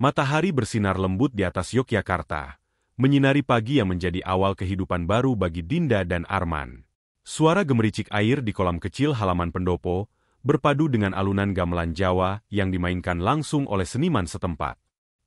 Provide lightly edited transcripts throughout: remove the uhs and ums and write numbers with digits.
Matahari bersinar lembut di atas Yogyakarta, menyinari pagi yang menjadi awal kehidupan baru bagi Dinda dan Arman. Suara gemericik air di kolam kecil halaman pendopo berpadu dengan alunan gamelan Jawa yang dimainkan langsung oleh seniman setempat.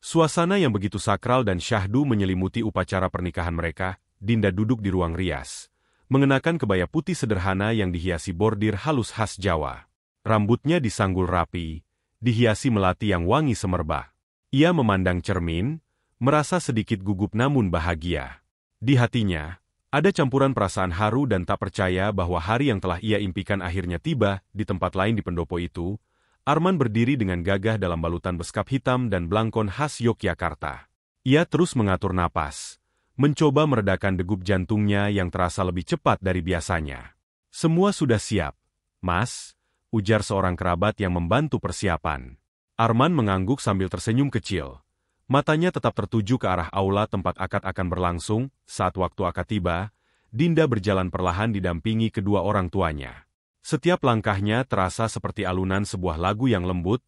Suasana yang begitu sakral dan syahdu menyelimuti upacara pernikahan mereka. Dinda duduk di ruang rias, mengenakan kebaya putih sederhana yang dihiasi bordir halus khas Jawa. Rambutnya disanggul rapi, dihiasi melati yang wangi semerbak. Ia memandang cermin, merasa sedikit gugup namun bahagia. Di hatinya, ada campuran perasaan haru dan tak percaya bahwa hari yang telah ia impikan akhirnya tiba. Di tempat lain di pendopo itu, Arman berdiri dengan gagah dalam balutan beskap hitam dan blangkon khas Yogyakarta. Ia terus mengatur napas, mencoba meredakan degup jantungnya yang terasa lebih cepat dari biasanya. Semua sudah siap, Mas, ujar seorang kerabat yang membantu persiapan. Arman mengangguk sambil tersenyum kecil. Matanya tetap tertuju ke arah aula tempat akad akan berlangsung. Saat waktu akad tiba, Dinda berjalan perlahan didampingi kedua orang tuanya. Setiap langkahnya terasa seperti alunan sebuah lagu yang lembut,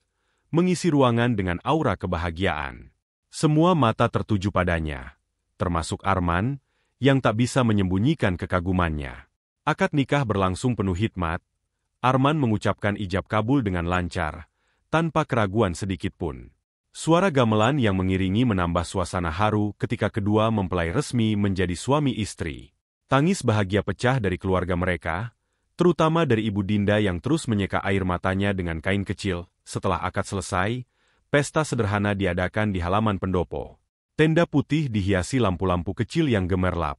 mengisi ruangan dengan aura kebahagiaan. Semua mata tertuju padanya, termasuk Arman, yang tak bisa menyembunyikan kekagumannya. Akad nikah berlangsung penuh hikmat. Arman mengucapkan ijab kabul dengan lancar, tanpa keraguan sedikitpun. Suara gamelan yang mengiringi menambah suasana haru ketika kedua mempelai resmi menjadi suami istri. Tangis bahagia pecah dari keluarga mereka, terutama dari Ibu Dinda yang terus menyeka air matanya dengan kain kecil. Setelah akad selesai, pesta sederhana diadakan di halaman pendopo. Tenda putih dihiasi lampu-lampu kecil yang gemerlap,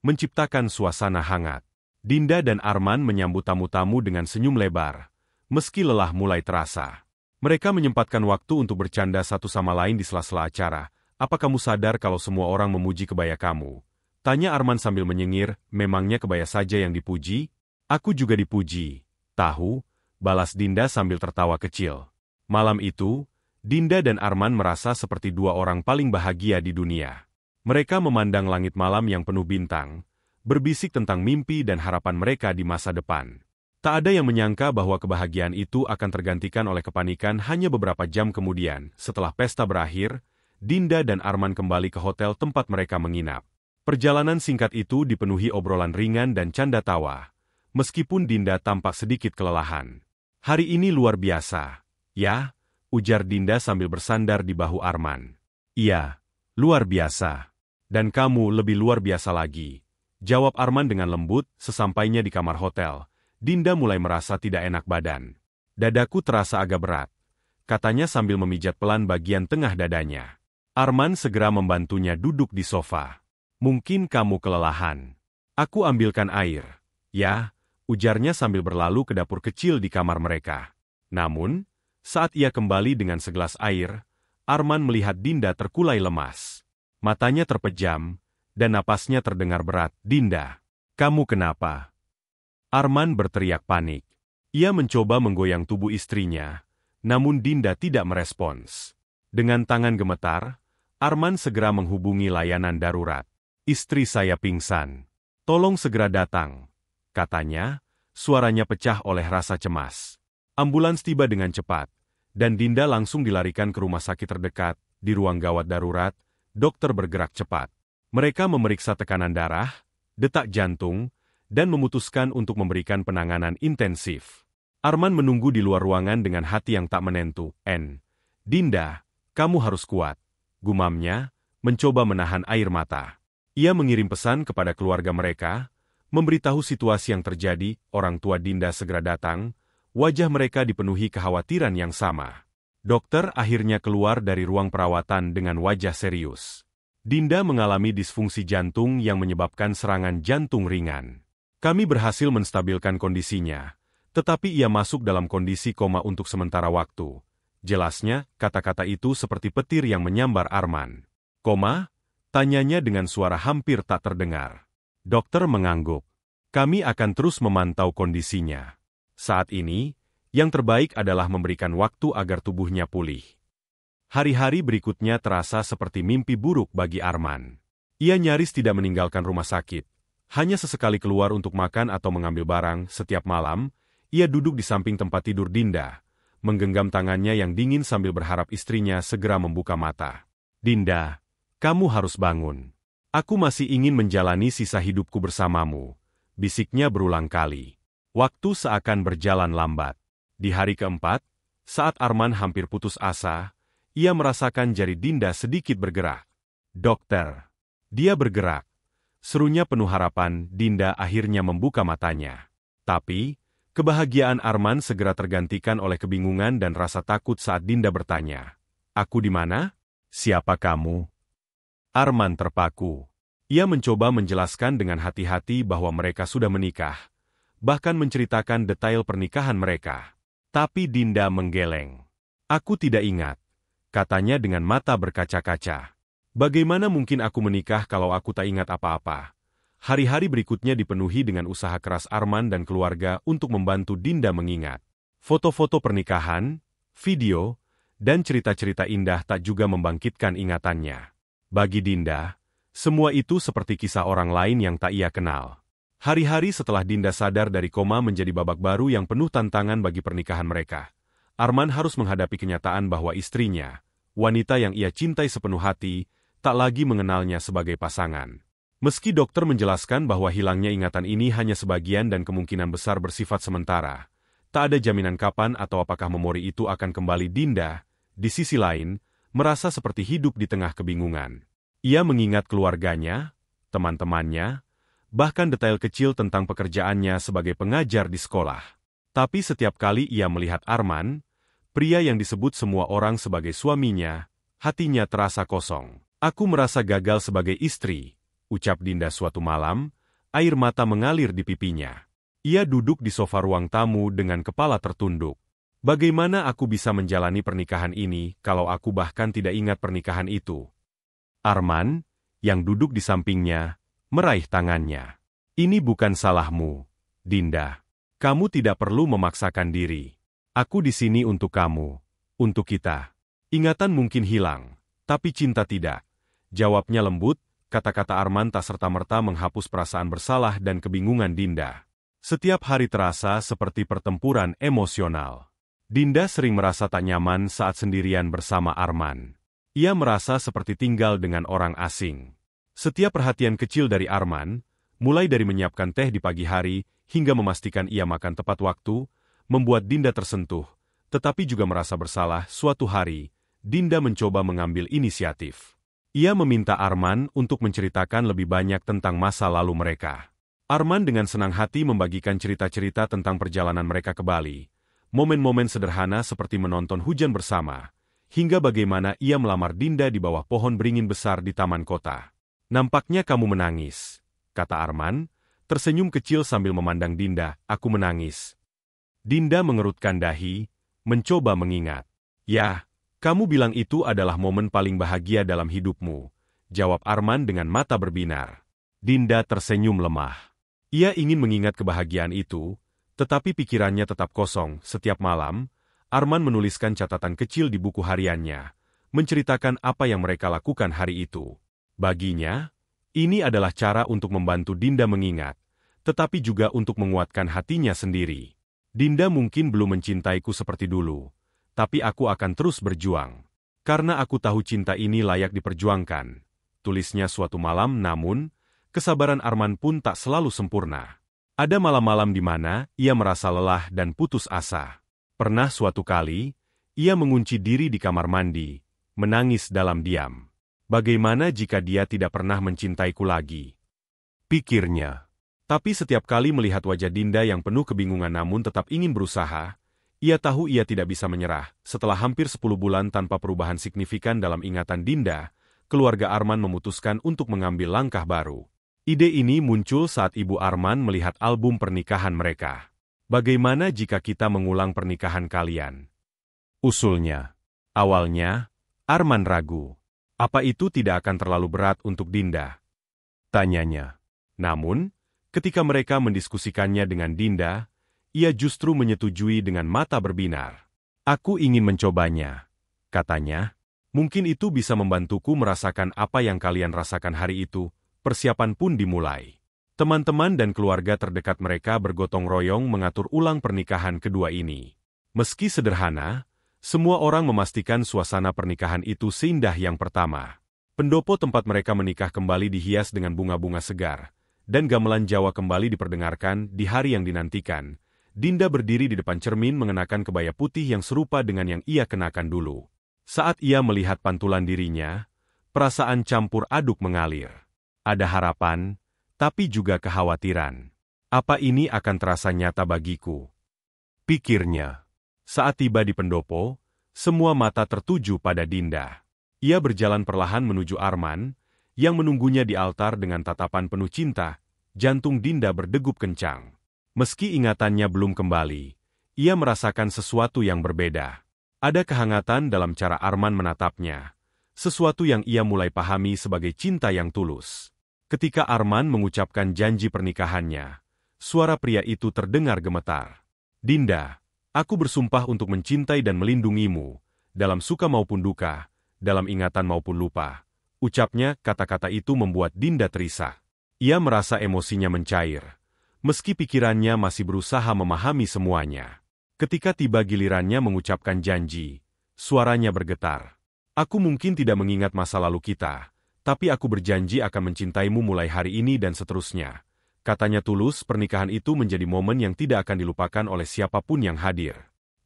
menciptakan suasana hangat. Dinda dan Arman menyambut tamu-tamu dengan senyum lebar, meski lelah mulai terasa. Mereka menyempatkan waktu untuk bercanda satu sama lain di sela-sela acara. Apa kamu sadar kalau semua orang memuji kebaya kamu? Tanya Arman sambil menyengir, memangnya kebaya saja yang dipuji? Aku juga dipuji. Tahu, balas Dinda sambil tertawa kecil. Malam itu, Dinda dan Arman merasa seperti dua orang paling bahagia di dunia. Mereka memandang langit malam yang penuh bintang, berbisik tentang mimpi dan harapan mereka di masa depan. Tak ada yang menyangka bahwa kebahagiaan itu akan tergantikan oleh kepanikan hanya beberapa jam kemudian. Setelah pesta berakhir, Dinda dan Arman kembali ke hotel tempat mereka menginap. Perjalanan singkat itu dipenuhi obrolan ringan dan canda tawa, meskipun Dinda tampak sedikit kelelahan. Hari ini luar biasa, ya? Ujar Dinda sambil bersandar di bahu Arman. Iya, luar biasa. Dan kamu lebih luar biasa lagi, jawab Arman dengan lembut. Sesampainya di kamar hotel, Dinda mulai merasa tidak enak badan. Dadaku terasa agak berat, katanya sambil memijat pelan bagian tengah dadanya. Arman segera membantunya duduk di sofa. Mungkin kamu kelelahan. Aku ambilkan air. Ya, ujarnya sambil berlalu ke dapur kecil di kamar mereka. Namun, saat ia kembali dengan segelas air, Arman melihat Dinda terkulai lemas. Matanya terpejam, dan napasnya terdengar berat. Dinda, kamu kenapa? Arman berteriak panik. Ia mencoba menggoyang tubuh istrinya, namun Dinda tidak merespons. Dengan tangan gemetar, Arman segera menghubungi layanan darurat. Istri saya pingsan. Tolong segera datang, katanya, suaranya pecah oleh rasa cemas. Ambulans tiba dengan cepat, dan Dinda langsung dilarikan ke rumah sakit terdekat. Di ruang gawat darurat, dokter bergerak cepat. Mereka memeriksa tekanan darah, detak jantung, dan memutuskan untuk memberikan penanganan intensif. Arman menunggu di luar ruangan dengan hati yang tak menentu. Dinda, kamu harus kuat, gumamnya, mencoba menahan air mata. Ia mengirim pesan kepada keluarga mereka, memberitahu situasi yang terjadi. Orang tua Dinda segera datang, wajah mereka dipenuhi kekhawatiran yang sama. Dokter akhirnya keluar dari ruang perawatan dengan wajah serius. Dinda mengalami disfungsi jantung yang menyebabkan serangan jantung ringan. Kami berhasil menstabilkan kondisinya, tetapi ia masuk dalam kondisi koma untuk sementara waktu. Jelasnya, kata-kata itu seperti petir yang menyambar Arman. Koma? Tanyanya dengan suara hampir tak terdengar. Dokter mengangguk. Kami akan terus memantau kondisinya. Saat ini, yang terbaik adalah memberikan waktu agar tubuhnya pulih. Hari-hari berikutnya terasa seperti mimpi buruk bagi Arman. Ia nyaris tidak meninggalkan rumah sakit. Hanya sesekali keluar untuk makan atau mengambil barang. Setiap malam, ia duduk di samping tempat tidur Dinda, menggenggam tangannya yang dingin sambil berharap istrinya segera membuka mata. Dinda, kamu harus bangun. Aku masih ingin menjalani sisa hidupku bersamamu, bisiknya berulang kali. Waktu seakan berjalan lambat. Di hari keempat, saat Arman hampir putus asa, ia merasakan jari Dinda sedikit bergerak. Dokter. Dia bergerak. Serunya penuh harapan, Dinda akhirnya membuka matanya. Tapi, kebahagiaan Arman segera tergantikan oleh kebingungan dan rasa takut saat Dinda bertanya. Aku di mana? Siapa kamu? Arman terpaku. Ia mencoba menjelaskan dengan hati-hati bahwa mereka sudah menikah, bahkan menceritakan detail pernikahan mereka. Tapi Dinda menggeleng. Aku tidak ingat, katanya dengan mata berkaca-kaca. Bagaimana mungkin aku menikah kalau aku tak ingat apa-apa? Hari-hari berikutnya dipenuhi dengan usaha keras Arman dan keluarga untuk membantu Dinda mengingat. Foto-foto pernikahan, video, dan cerita-cerita indah tak juga membangkitkan ingatannya. Bagi Dinda, semua itu seperti kisah orang lain yang tak ia kenal. Hari-hari setelah Dinda sadar dari koma menjadi babak baru yang penuh tantangan bagi pernikahan mereka. Arman harus menghadapi kenyataan bahwa istrinya, wanita yang ia cintai sepenuh hati, tak lagi mengenalnya sebagai pasangan. Meski dokter menjelaskan bahwa hilangnya ingatan ini hanya sebagian dan kemungkinan besar bersifat sementara, tak ada jaminan kapan atau apakah memori itu akan kembali. Dinda, di sisi lain, merasa seperti hidup di tengah kebingungan. Ia mengingat keluarganya, teman-temannya, bahkan detail kecil tentang pekerjaannya sebagai pengajar di sekolah. Tapi setiap kali ia melihat Arman, pria yang disebut semua orang sebagai suaminya, hatinya terasa kosong. Aku merasa gagal sebagai istri, ucap Dinda suatu malam, air mata mengalir di pipinya. Ia duduk di sofa ruang tamu dengan kepala tertunduk. Bagaimana aku bisa menjalani pernikahan ini kalau aku bahkan tidak ingat pernikahan itu? Arman, yang duduk di sampingnya, meraih tangannya. Ini bukan salahmu, Dinda. Kamu tidak perlu memaksakan diri. Aku di sini untuk kamu, untuk kita. Ingatan mungkin hilang, tapi cinta tidak. Jawabnya lembut, kata-kata Arman tak serta-merta menghapus perasaan bersalah dan kebingungan Dinda. Setiap hari terasa seperti pertempuran emosional. Dinda sering merasa tak nyaman saat sendirian bersama Arman. Ia merasa seperti tinggal dengan orang asing. Setiap perhatian kecil dari Arman, mulai dari menyiapkan teh di pagi hari hingga memastikan ia makan tepat waktu, membuat Dinda tersentuh, tetapi juga merasa bersalah. Suatu hari, Dinda mencoba mengambil inisiatif. Ia meminta Arman untuk menceritakan lebih banyak tentang masa lalu mereka. Arman dengan senang hati membagikan cerita-cerita tentang perjalanan mereka ke Bali, momen-momen sederhana seperti menonton hujan bersama, hingga bagaimana ia melamar Dinda di bawah pohon beringin besar di taman kota. Nampaknya kamu menangis, kata Arman, tersenyum kecil sambil memandang Dinda. Aku menangis. Dinda mengerutkan dahi, mencoba mengingat. Ya, kamu bilang itu adalah momen paling bahagia dalam hidupmu, jawab Arman dengan mata berbinar. Dinda tersenyum lemah. Ia ingin mengingat kebahagiaan itu, tetapi pikirannya tetap kosong. Setiap malam, Arman menuliskan catatan kecil di buku hariannya, menceritakan apa yang mereka lakukan hari itu. Baginya, ini adalah cara untuk membantu Dinda mengingat, tetapi juga untuk menguatkan hatinya sendiri. Dinda mungkin belum mencintaiku seperti dulu, tapi aku akan terus berjuang. Karena aku tahu cinta ini layak diperjuangkan, tulisnya suatu malam. Namun, kesabaran Arman pun tak selalu sempurna. Ada malam-malam di mana ia merasa lelah dan putus asa. Pernah suatu kali, ia mengunci diri di kamar mandi, menangis dalam diam. Bagaimana jika dia tidak pernah mencintaiku lagi? Pikirnya. Tapi setiap kali melihat wajah Dinda yang penuh kebingungan namun tetap ingin berusaha, ia tahu ia tidak bisa menyerah. Setelah hampir 10 bulan tanpa perubahan signifikan dalam ingatan Dinda, keluarga Arman memutuskan untuk mengambil langkah baru. Ide ini muncul saat ibu Arman melihat album pernikahan mereka. Bagaimana jika kita mengulang pernikahan kalian? Usulnya. Awalnya, Arman ragu. Apa itu tidak akan terlalu berat untuk Dinda? Tanyanya. Namun, ketika mereka mendiskusikannya dengan Dinda, ia justru menyetujui dengan mata berbinar. Aku ingin mencobanya, katanya. Mungkin itu bisa membantuku merasakan apa yang kalian rasakan hari itu. Persiapan pun dimulai. Teman-teman dan keluarga terdekat mereka bergotong royong mengatur ulang pernikahan kedua ini. Meski sederhana, semua orang memastikan suasana pernikahan itu seindah yang pertama. Pendopo tempat mereka menikah kembali dihias dengan bunga-bunga segar, dan gamelan Jawa kembali diperdengarkan di hari yang dinantikan. Dinda berdiri di depan cermin mengenakan kebaya putih yang serupa dengan yang ia kenakan dulu. Saat ia melihat pantulan dirinya, perasaan campur aduk mengalir. Ada harapan, tapi juga kekhawatiran. Apa ini akan terasa nyata bagiku? Pikirnya. Saat tiba di pendopo, semua mata tertuju pada Dinda. Ia berjalan perlahan menuju Arman, yang menunggunya di altar dengan tatapan penuh cinta. Jantung Dinda berdegup kencang. Meski ingatannya belum kembali, ia merasakan sesuatu yang berbeda. Ada kehangatan dalam cara Arman menatapnya, sesuatu yang ia mulai pahami sebagai cinta yang tulus. Ketika Arman mengucapkan janji pernikahannya, suara pria itu terdengar gemetar. Dinda, aku bersumpah untuk mencintai dan melindungimu, dalam suka maupun duka, dalam ingatan maupun lupa. Ucapnya, kata-kata itu membuat Dinda terisah. Ia merasa emosinya mencair, meski pikirannya masih berusaha memahami semuanya. Ketika tiba gilirannya mengucapkan janji, suaranya bergetar. Aku mungkin tidak mengingat masa lalu kita, tapi aku berjanji akan mencintaimu mulai hari ini dan seterusnya. Katanya tulus, pernikahan itu menjadi momen yang tidak akan dilupakan oleh siapapun yang hadir.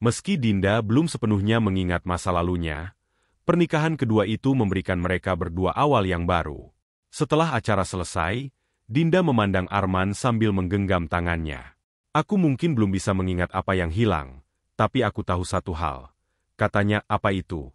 Meski Dinda belum sepenuhnya mengingat masa lalunya, pernikahan kedua itu memberikan mereka berdua awal yang baru. Setelah acara selesai, Dinda memandang Arman sambil menggenggam tangannya. Aku mungkin belum bisa mengingat apa yang hilang, tapi aku tahu satu hal. Katanya, apa itu?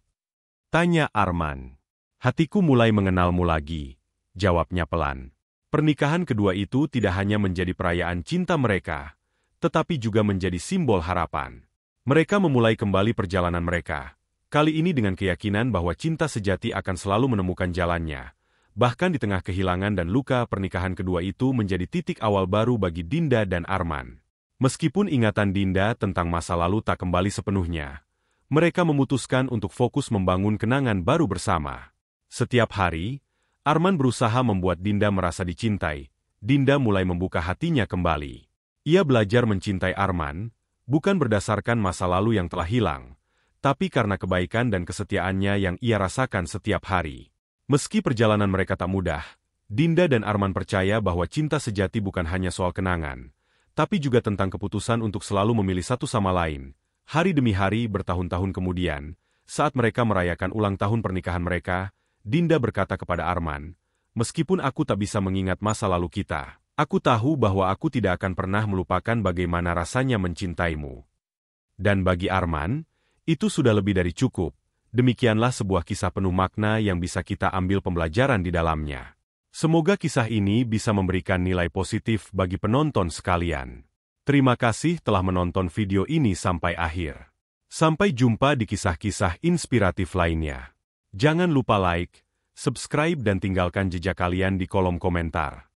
Tanya Arman. Hatiku mulai mengenalmu lagi, jawabnya pelan. Pernikahan kedua itu tidak hanya menjadi perayaan cinta mereka, tetapi juga menjadi simbol harapan. Mereka memulai kembali perjalanan mereka. Kali ini dengan keyakinan bahwa cinta sejati akan selalu menemukan jalannya. Bahkan di tengah kehilangan dan luka, pernikahan kedua itu menjadi titik awal baru bagi Dinda dan Arman. Meskipun ingatan Dinda tentang masa lalu tak kembali sepenuhnya, mereka memutuskan untuk fokus membangun kenangan baru bersama. Setiap hari, Arman berusaha membuat Dinda merasa dicintai. Dinda mulai membuka hatinya kembali. Ia belajar mencintai Arman, bukan berdasarkan masa lalu yang telah hilang, tapi karena kebaikan dan kesetiaannya yang ia rasakan setiap hari. Meski perjalanan mereka tak mudah, Dinda dan Arman percaya bahwa cinta sejati bukan hanya soal kenangan, tapi juga tentang keputusan untuk selalu memilih satu sama lain. Hari demi hari bertahun-tahun kemudian, saat mereka merayakan ulang tahun pernikahan mereka, Dinda berkata kepada Arman, "Meskipun aku tak bisa mengingat masa lalu kita, aku tahu bahwa aku tidak akan pernah melupakan bagaimana rasanya mencintaimu." Dan bagi Arman, itu sudah lebih dari cukup. Demikianlah sebuah kisah penuh makna yang bisa kita ambil pembelajaran di dalamnya. Semoga kisah ini bisa memberikan nilai positif bagi penonton sekalian. Terima kasih telah menonton video ini sampai akhir. Sampai jumpa di kisah-kisah inspiratif lainnya. Jangan lupa like, subscribe dan tinggalkan jejak kalian di kolom komentar.